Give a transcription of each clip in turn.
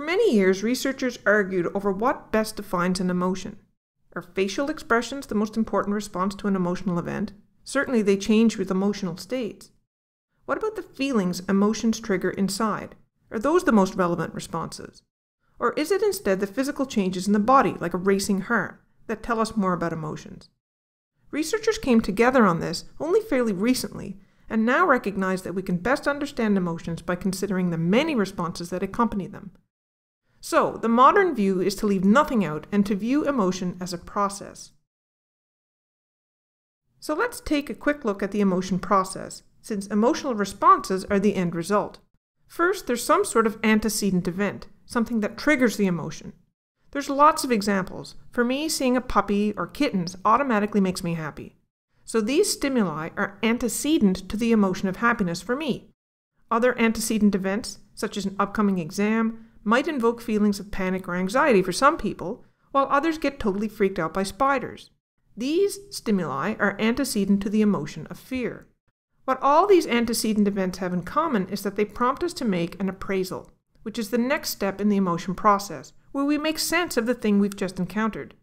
many years, researchers argued over what best defines an emotion. Are facial expressions the most important response to an emotional event? Certainly they change with emotional states. What about the feelings emotions trigger inside? Are those the most relevant responses? Or is it instead the physical changes in the body, like a racing heart, that tell us more about emotions? Researchers came together on this only fairly recently, and now recognize that we can best understand emotions by considering the many responses that accompany them. So, the modern view is to leave nothing out and to view emotion as a process. So let's take a quick look at the emotion process, since emotional responses are the end result. First, there's some sort of antecedent event, something that triggers the emotion. There's lots of examples. For me, seeing a puppy or kittens automatically makes me happy. So these stimuli are antecedent to the emotion of happiness for me. Other antecedent events, such as an upcoming exam, might invoke feelings of panic or anxiety for some people, while others get totally freaked out by spiders. These stimuli are antecedent to the emotion of fear. What all these antecedent events have in common is that they prompt us to make an appraisal, which is the next step in the emotion process, where we make sense of the thing we've just encountered.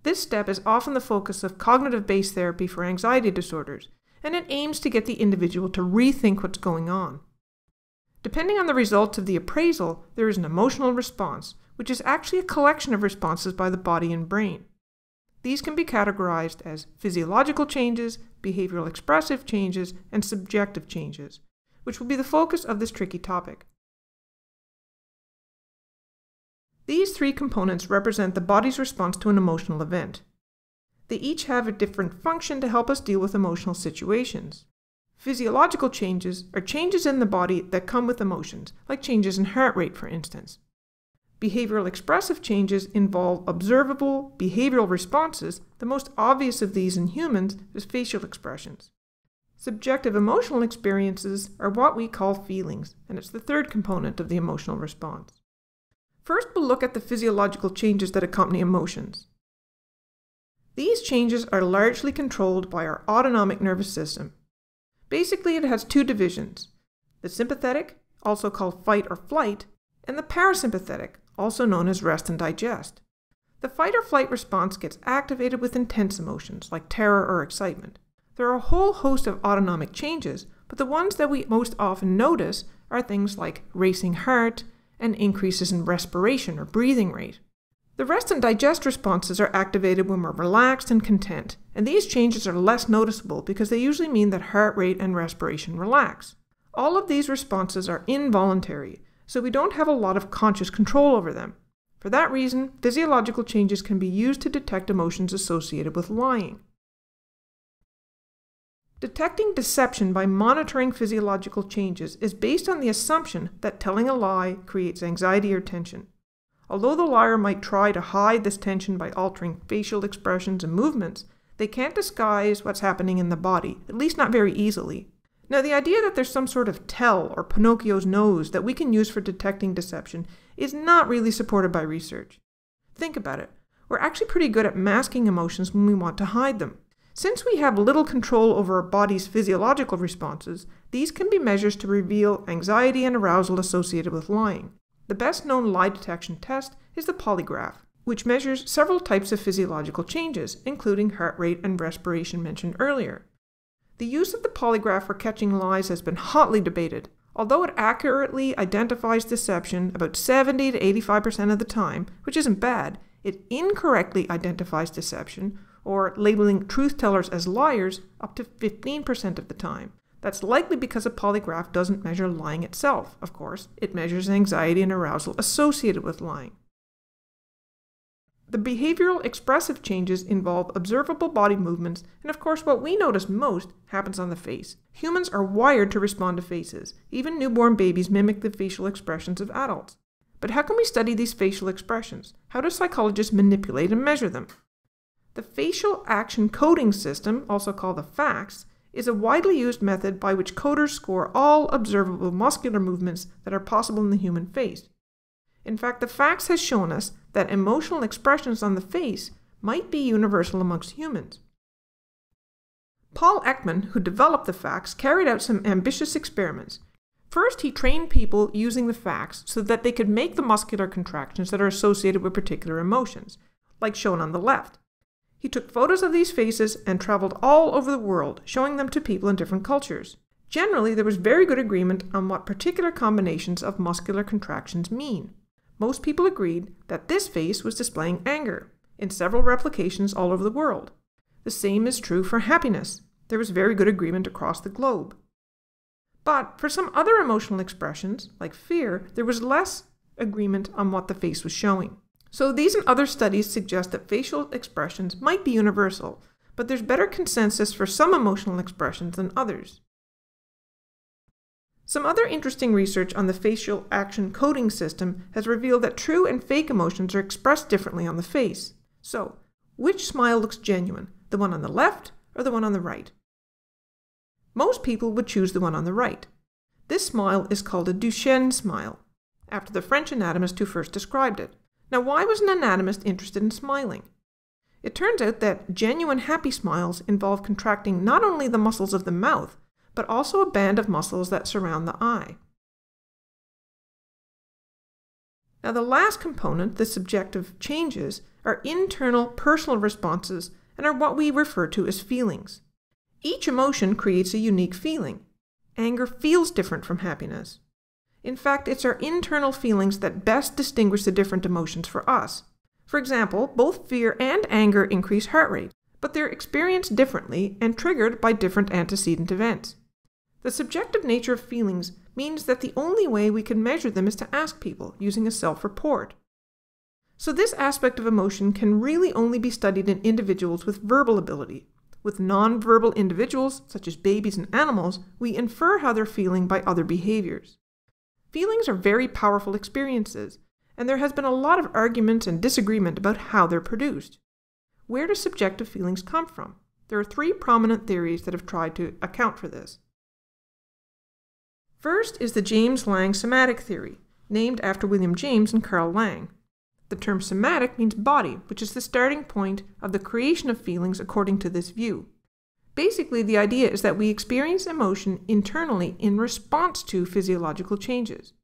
This step is often the focus of cognitive-based therapy for anxiety disorders, and it aims to get the individual to rethink what's going on. Depending on the results of the appraisal, there is an emotional response, which is actually a collection of responses by the body and brain. These can be categorized as physiological changes, behavioral expressive changes, and subjective changes, which will be the focus of this tricky topic. These three components represent the body's response to an emotional event. They each have a different function to help us deal with emotional situations. Physiological changes are changes in the body that come with emotions, like changes in heart rate, for instance. Behavioral expressive changes involve observable behavioral responses. The most obvious of these in humans is facial expressions. Subjective emotional experiences are what we call feelings, and it's the third component of the emotional response. First, we'll look at the physiological changes that accompany emotions. These changes are largely controlled by our autonomic nervous system. Basically, it has two divisions: the sympathetic, also called fight or flight, and the parasympathetic, also known as rest and digest. The fight or flight response gets activated with intense emotions, like terror or excitement. There are a whole host of autonomic changes, but the ones that we most often notice are things like racing heart and increases in respiration or breathing rate. The rest and digest responses are activated when we're relaxed and content, and these changes are less noticeable because they usually mean that heart rate and respiration relax. All of these responses are involuntary, so we don't have a lot of conscious control over them. For that reason, physiological changes can be used to detect emotions associated with lying. Detecting deception by monitoring physiological changes is based on the assumption that telling a lie creates anxiety or tension. Although the liar might try to hide this tension by altering facial expressions and movements, they can't disguise what's happening in the body, at least not very easily. Now, the idea that there's some sort of tell or Pinocchio's nose that we can use for detecting deception is not really supported by research. Think about it. We're actually pretty good at masking emotions when we want to hide them. Since we have little control over our body's physiological responses, these can be measures to reveal anxiety and arousal associated with lying. The best known lie detection test is the polygraph, which measures several types of physiological changes, including heart rate and respiration mentioned earlier. The use of the polygraph for catching lies has been hotly debated. Although it accurately identifies deception about 70 to 85% of the time, which isn't bad, it incorrectly identifies deception, or labeling truth tellers as liars, up to 15% of the time. That's likely because a polygraph doesn't measure lying itself, of course. It measures anxiety and arousal associated with lying. The behavioral expressive changes involve observable body movements, and of course what we notice most happens on the face. Humans are wired to respond to faces. Even newborn babies mimic the facial expressions of adults. But how can we study these facial expressions? How do psychologists manipulate and measure them? The facial action coding system, also called the FACS, is a widely used method by which coders score all observable muscular movements that are possible in the human face. In fact, the FACS has shown us that emotional expressions on the face might be universal amongst humans. Paul Ekman, who developed the FACS, carried out some ambitious experiments. First, he trained people using the facts so that they could make the muscular contractions that are associated with particular emotions, like shown on the left. He took photos of these faces and traveled all over the world, showing them to people in different cultures. Generally, there was very good agreement on what particular combinations of muscular contractions mean. Most people agreed that this face was displaying anger, in several replications all over the world. The same is true for happiness. There was very good agreement across the globe. But for some other emotional expressions, like fear, there was less agreement on what the face was showing. So these and other studies suggest that facial expressions might be universal, but there's better consensus for some emotional expressions than others. Some other interesting research on the facial action coding system has revealed that true and fake emotions are expressed differently on the face. So, which smile looks genuine, the one on the left or the one on the right? Most people would choose the one on the right. This smile is called a Duchenne smile, after the French anatomist who first described it. Now, why was an anatomist interested in smiling? It turns out that genuine happy smiles involve contracting not only the muscles of the mouth, but also a band of muscles that surround the eye. Now, the last component, the subjective changes, are internal personal responses and are what we refer to as feelings. Each emotion creates a unique feeling. Anger feels different from happiness. In fact, it's our internal feelings that best distinguish the different emotions for us. For example, both fear and anger increase heart rate, but they're experienced differently and triggered by different antecedent events. The subjective nature of feelings means that the only way we can measure them is to ask people using a self-report. So this aspect of emotion can really only be studied in individuals with verbal ability. With non-verbal individuals, such as babies and animals, we infer how they're feeling by other behaviors. Feelings are very powerful experiences, and there has been a lot of argument and disagreement about how they're produced. Where do subjective feelings come from? There are three prominent theories that have tried to account for this. First is the James Lange somatic theory, named after William James and Carl Lange. The term somatic means body, which is the starting point of the creation of feelings according to this view. Basically, the idea is that we experience emotion internally in response to physiological changes.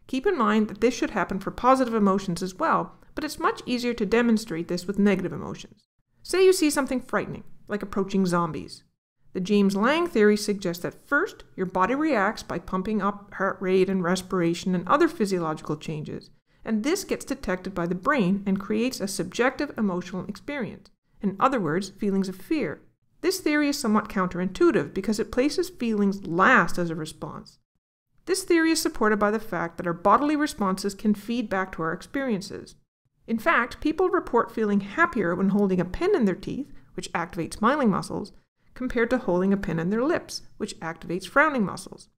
Keep in mind that this should happen for positive emotions as well, but it's much easier to demonstrate this with negative emotions. Say you see something frightening, like approaching zombies. The James Lange theory suggests that first, your body reacts by pumping up heart rate and respiration and other physiological changes, and this gets detected by the brain and creates a subjective emotional experience. In other words, feelings of fear. This theory is somewhat counterintuitive because it places feelings last as a response. This theory is supported by the fact that our bodily responses can feed back to our experiences. In fact, people report feeling happier when holding a pen in their teeth, which activates smiling muscles, compared to holding a pen in their lips, which activates frowning muscles.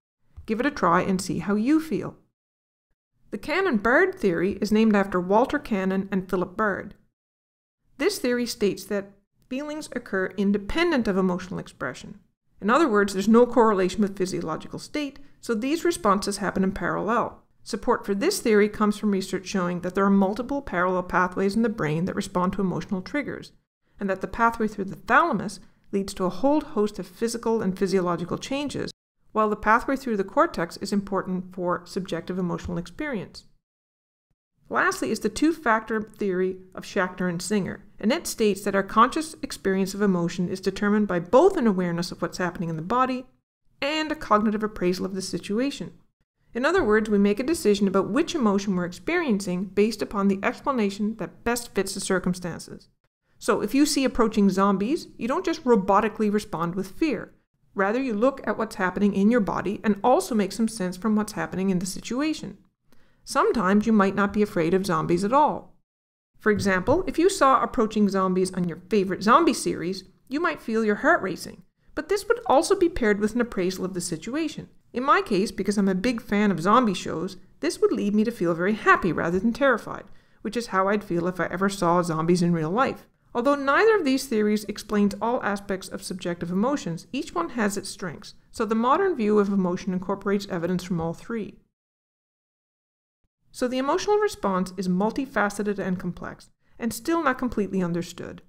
Give it a try and see how you feel. The Cannon-Bard theory is named after Walter Cannon and Philip Bard. This theory states that feelings occur independent of emotional expression. In other words, there's no correlation with physiological state, so these responses happen in parallel. Support for this theory comes from research showing that there are multiple parallel pathways in the brain that respond to emotional triggers, and that the pathway through the thalamus leads to a whole host of physical and physiological changes, while the pathway through the cortex is important for subjective emotional experience. Lastly is the two-factor theory of Schachter and Singer, and it states that our conscious experience of emotion is determined by both an awareness of what's happening in the body and a cognitive appraisal of the situation. In other words, we make a decision about which emotion we're experiencing based upon the explanation that best fits the circumstances. So if you see approaching zombies, you don't just robotically respond with fear. Rather, you look at what's happening in your body and also make some sense from what's happening in the situation. Sometimes you might not be afraid of zombies at all. For example, if you saw approaching zombies on your favorite zombie series, you might feel your heart racing. But this would also be paired with an appraisal of the situation. In my case, because I'm a big fan of zombie shows, this would lead me to feel very happy rather than terrified, which is how I'd feel if I ever saw zombies in real life. Although neither of these theories explains all aspects of subjective emotions, each one has its strengths, so the modern view of emotion incorporates evidence from all three. So the emotional response is multifaceted and complex, and still not completely understood.